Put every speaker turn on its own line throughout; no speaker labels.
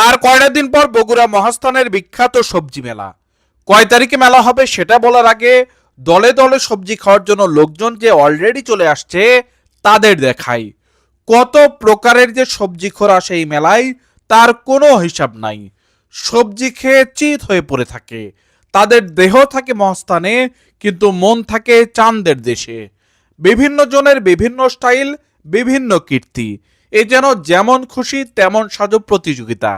আর কয়টা দিন পর বগুড়া মহাস্থানের বিখ্যাত সবজি মেলা। কয় তারিখে মেলা হবে সেটা বলার আগে দলে দলে সবজি খাওয়ার জন্য লোকজন যে অলরেডি চলে আসছে তাদের দেখাই। কত প্রকারের যে সবজি খোর আসে এই মেলায় তার কোনো হিসাব নাই। সবজি খেয়ে চিত হয়ে পড়ে থাকে। তাদের দেহ থাকে মহাস্থানে, কিন্তু মন থাকে চাঁদের দেশে। বিভিন্ন জনের বিভিন্ন স্টাইল, বিভিন্ন কীর্তি। এ যেন যেমন খুশি তেমন সাজো প্রতিযোগিতা।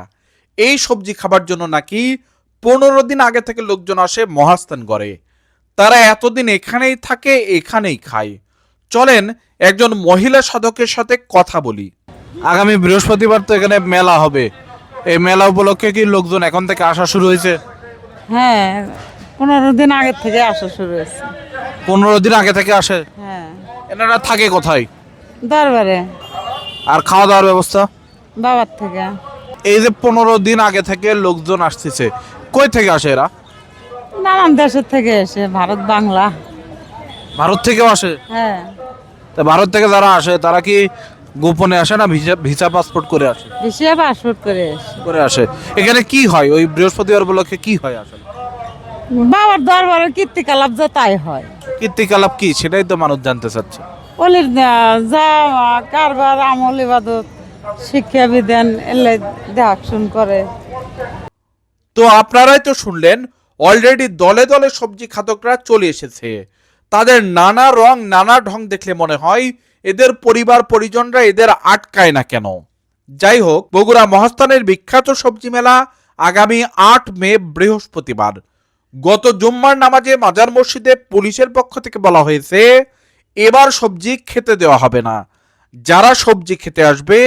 এই সবজি খাবার জন্য নাকি 15 দিন আগে থেকে লোকজন আসে মহাস্থান গড়ে। তারা এতদিন এখানেই থাকে, এখানেই খায়। চলেন একজন মহিলা সাধকের সাথে কথা বলি। আগামী বৃহস্পতিবার তো এখানে মেলা হবে, এই মেলা উপলক্ষে কি লোকজন এখন থেকে আসা শুরু হয়েছে?
হ্যাঁ, 15 দিন আগের থেকে আসা শুরু হয়েছে।
15 দিন আগে থেকে আসে।
হ্যাঁ,
এনারা থাকে কোথায়?
দরবারে
আর খাওয়া দাওয়ার ব্যবস্থা?
বাবার থেকে।
এই যে 15 দিন আগে থেকে লোকজন আসতেছে, কই থেকে আসে এরা?
নানান দেশের থেকে এসে, ভারত, বাংলা।
ভারত থেকেও আসে?
হ্যাঁ,
তা ভারত থেকে যারা আসে তারা কি গোপনে আসে না ভিসা ভিসা পাসপোর্ট করে আসে?
বেশিয়া পাসপোর্ট করে এসে।
করে আসে। এখানে কি হয় ওই বৃহস্পতিবার উপলক্ষে, কি হয় আসলে?
বাবার দরবারে কীর্তিকলাপ যা তাই হয়।
কীর্তিকলাপ কি সেটাই তো মানুষ জানতে চাচ্ছে।
অলির যা কারবার, আমল, ইবাদত, শিক্ষা বিধান এলে দেখাশোন করে।
তো আপনারাই তো শুনলেন, অলরেডি দলে দলে সবজি খাতকরা চলে এসেছে। তাদের নানা রং নানা ঢং দেখলে মনে হয় এদের পরিবার পরিজনরা এদের আটকায় না কেন। যাই হোক, বগুড়া মহাস্থানের বিখ্যাত সবজি মেলা আগামী 8 মে বৃহস্পতিবার। গত জুম্মার নামাজে মাজার মসজিদে পুলিশের পক্ষ থেকে বলা হয়েছে এবার সবজি খেতে দেওয়া হবে না। যারা সবজি খেতে আসবে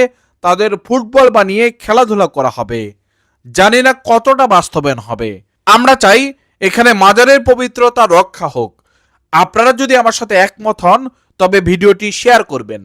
তাদের ফুটবল বানিয়ে খেলাধুলা করা হবে। জানি না কতটা বাস্তবায়ন হবে। আমরা চাই এখানে মাজারের পবিত্রতা রক্ষা হোক। আপনারা যদি আমার সাথে একমত হন তবে ভিডিওটি শেয়ার করবেন।